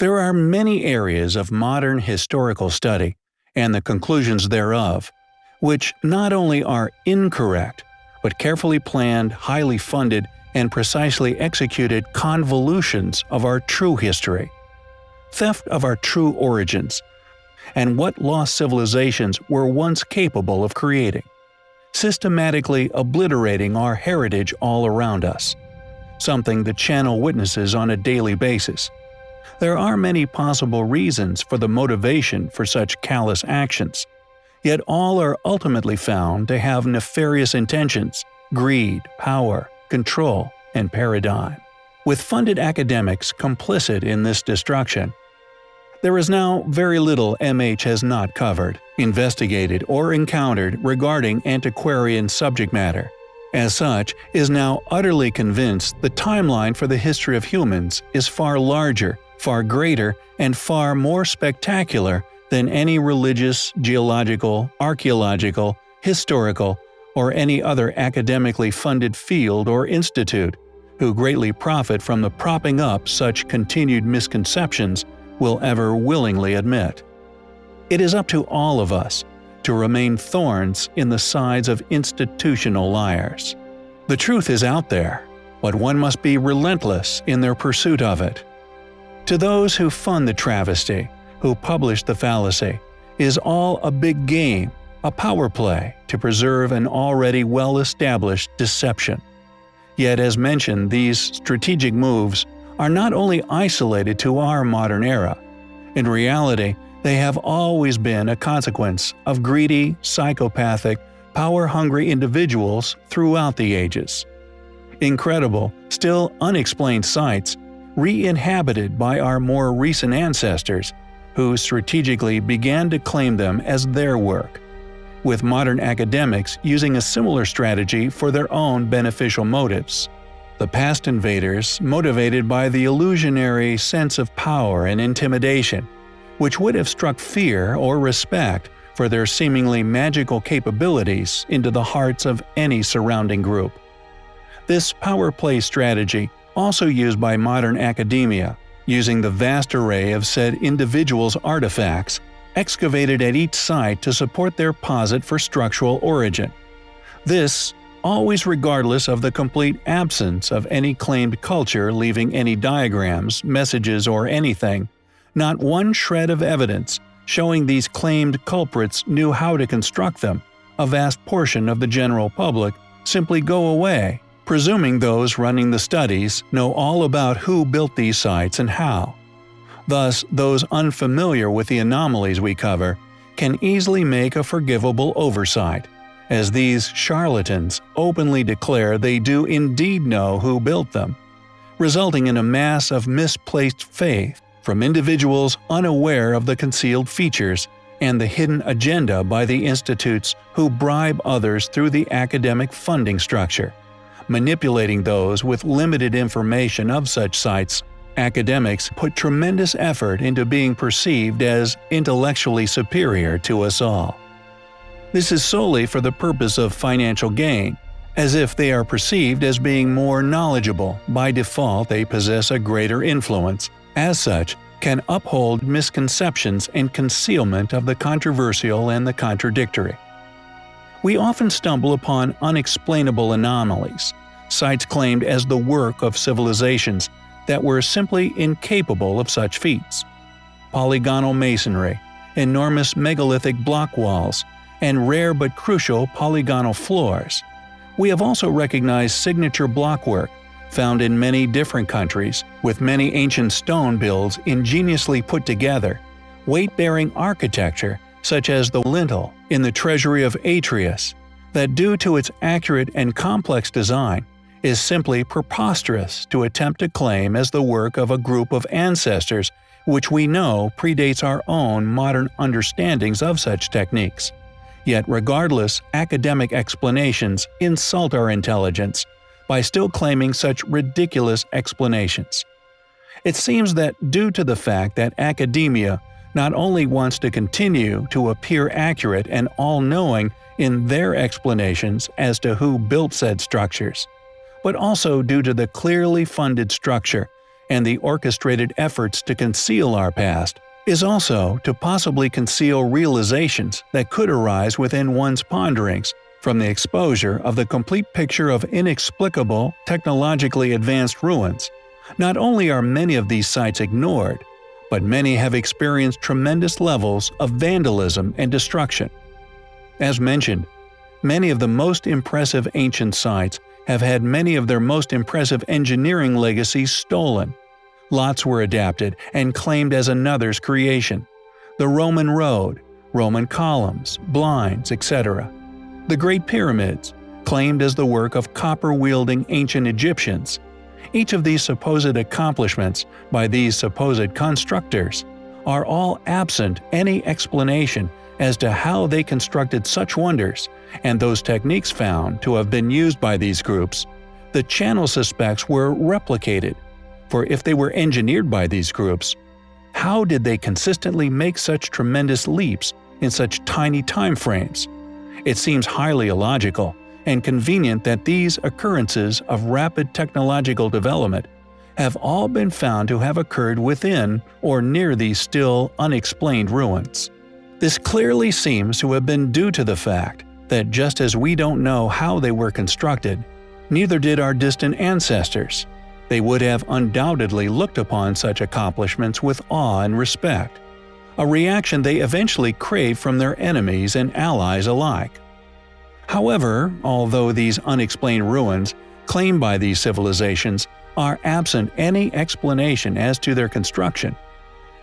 There are many areas of modern historical study, and the conclusions thereof, which not only are incorrect, but carefully planned, highly funded, and precisely executed convolutions of our true history. Theft of our true origins, and what lost civilizations were once capable of creating. Systematically obliterating our heritage all around us. Something the channel witnesses on a daily basis. There are many possible reasons for the motivation for such callous actions, yet all are ultimately found to have nefarious intentions, greed, power, control, and paradigm. With funded academics complicit in this destruction, there is now very little MH has not covered, investigated, or encountered regarding antiquarian subject matter. As such, is now utterly convinced the timeline for the history of humans is far larger, far greater, and far more spectacular than any religious, geological, archaeological, historical, or any other academically funded field or institute, who greatly profit from the propping up such continued misconceptions will ever willingly admit. It is up to all of us to remain thorns in the sides of institutional liars. The truth is out there, but one must be relentless in their pursuit of it. To those who fund the travesty, who publish the fallacy, is all a big game, a power play to preserve an already well-established deception. Yet as mentioned, these strategic moves are not only isolated to our modern era. In reality, they have always been a consequence of greedy, psychopathic, power-hungry individuals throughout the ages. Incredible, still unexplained sites, re-inhabited by our more recent ancestors, who strategically began to claim them as their work, with modern academics using a similar strategy for their own beneficial motives. The past invaders, motivated by the illusionary sense of power and intimidation, which would have struck fear or respect for their seemingly magical capabilities into the hearts of any surrounding group. This power play strategy, also used by modern academia, using the vast array of said individuals' artifacts, excavated at each site to support their posit for structural origin. This, always regardless of the complete absence of any claimed culture leaving any diagrams, messages, or anything, not one shred of evidence showing these claimed culprits knew how to construct them, a vast portion of the general public simply go away, presuming those running the studies know all about who built these sites and how. Thus, those unfamiliar with the anomalies we cover can easily make a forgivable oversight, as these charlatans openly declare they do indeed know who built them, resulting in a mass of misplaced faith from individuals unaware of the concealed features and the hidden agenda by the institutes who bribe others through the academic funding structure, manipulating those with limited information of such sites. Academics put tremendous effort into being perceived as intellectually superior to us all. This is solely for the purpose of financial gain, as if they are perceived as being more knowledgeable. By default, they possess a greater influence, as such, can uphold misconceptions and concealment of the controversial and the contradictory. We often stumble upon unexplainable anomalies, sites claimed as the work of civilizations that were simply incapable of such feats. Polygonal masonry, enormous megalithic block walls, and rare but crucial polygonal floors. We have also recognized signature blockwork, found in many different countries, with many ancient stone builds ingeniously put together, weight-bearing architecture such as the lintel in the treasury of Atreus, that due to its accurate and complex design, is simply preposterous to attempt to claim as the work of a group of ancestors which we know predates our own modern understandings of such techniques. Yet regardless, academic explanations insult our intelligence by still claiming such ridiculous explanations. It seems that due to the fact that academia not only wants to continue to appear accurate and all-knowing in their explanations as to who built said structures, but also due to the clearly funded structure and the orchestrated efforts to conceal our past is also to possibly conceal realizations that could arise within one's ponderings from the exposure of the complete picture of inexplicable, technologically advanced ruins. Not only are many of these sites ignored, but many have experienced tremendous levels of vandalism and destruction. As mentioned, many of the most impressive ancient sites have had many of their most impressive engineering legacies stolen. Lots were adapted and claimed as another's creation. The Roman road, Roman columns, blinds, etc. The Great Pyramids, claimed as the work of copper-wielding ancient Egyptians. Each of these supposed accomplishments by these supposed constructors are all absent any explanation as to how they constructed such wonders, and those techniques found to have been used by these groups, the channel suspects were replicated. For if they were engineered by these groups, how did they consistently make such tremendous leaps in such tiny time frames? It seems highly illogical and convenient that these occurrences of rapid technological development have all been found to have occurred within or near these still unexplained ruins. This clearly seems to have been due to the fact that just as we don't know how they were constructed, neither did our distant ancestors. They would have undoubtedly looked upon such accomplishments with awe and respect, a reaction they eventually craved from their enemies and allies alike. However, although these unexplained ruins claimed by these civilizations are absent any explanation as to their construction,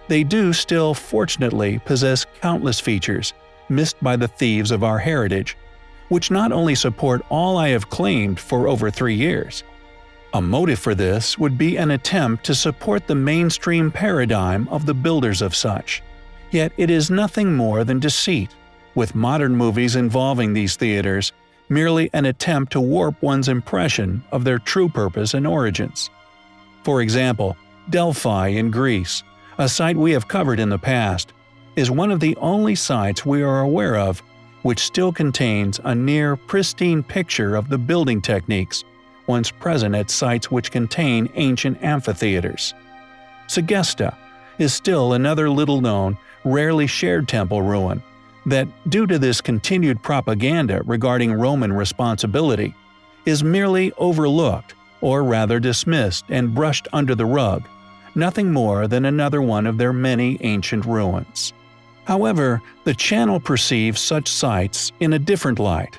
they do still fortunately possess countless features missed by the thieves of our heritage, which not only support all I have claimed for over 3 years. A motive for this would be an attempt to support the mainstream paradigm of the builders of such. Yet it is nothing more than deceit, with modern movies involving these theaters merely an attempt to warp one's impression of their true purpose and origins. For example, Delphi in Greece, a site we have covered in the past, is one of the only sites we are aware of which still contains a near pristine picture of the building techniques once present at sites which contain ancient amphitheaters. Segesta is still another little-known, rarely shared temple ruin that, due to this continued propaganda regarding Roman responsibility, is merely overlooked, or rather dismissed and brushed under the rug, nothing more than another one of their many ancient ruins. However, the channel perceives such sites in a different light.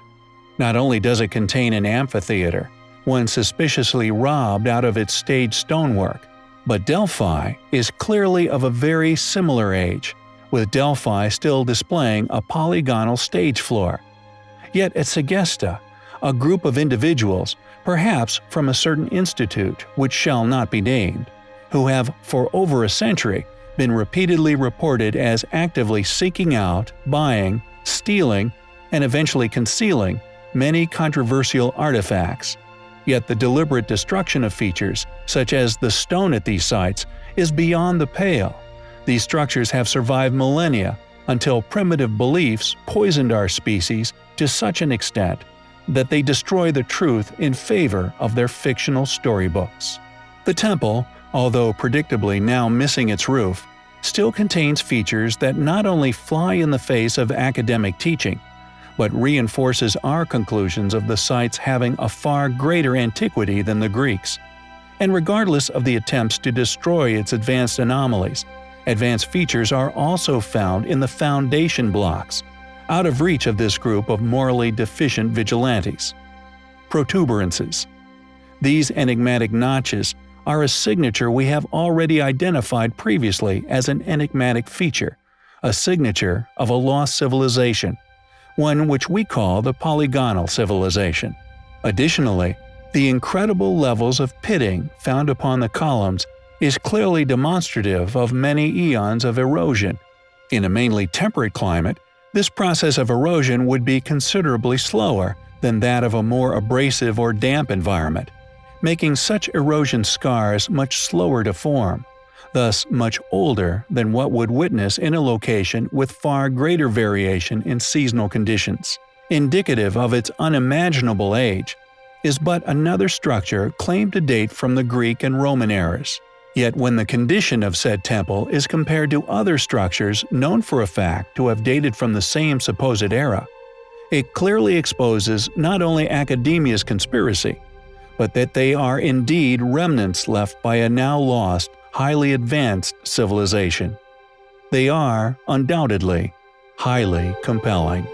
Not only does it contain an amphitheater, one suspiciously robbed out of its stage stonework, but Delphi is clearly of a very similar age, with Delphi still displaying a polygonal stage floor. Yet at Segesta, a group of individuals, perhaps from a certain institute which shall not be named, who have for over a century been repeatedly reported as actively seeking out, buying, stealing, and eventually concealing many controversial artifacts. Yet the deliberate destruction of features, such as the stone at these sites, is beyond the pale. These structures have survived millennia until primitive beliefs poisoned our species to such an extent that they destroy the truth in favor of their fictional storybooks. The temple, although predictably now missing its roof, still contains features that not only fly in the face of academic teaching, but reinforces our conclusions of the sites having a far greater antiquity than the Greeks. And regardless of the attempts to destroy its advanced anomalies, advanced features are also found in the foundation blocks, out of reach of this group of morally deficient vigilantes. Protuberances. These enigmatic notches are a signature we have already identified previously as an enigmatic feature, a signature of a lost civilization, one which we call the polygonal civilization. Additionally, the incredible levels of pitting found upon the columns is clearly demonstrative of many eons of erosion. In a mainly temperate climate, this process of erosion would be considerably slower than that of a more abrasive or damp environment, making such erosion scars much slower to form, thus much older than what would witness in a location with far greater variation in seasonal conditions. Indicative of its unimaginable age is but another structure claimed to date from the Greek and Roman eras. Yet when the condition of said temple is compared to other structures known for a fact to have dated from the same supposed era, it clearly exposes not only academia's conspiracy, but that they are indeed remnants left by a now lost, highly advanced civilization. They are, undoubtedly, highly compelling.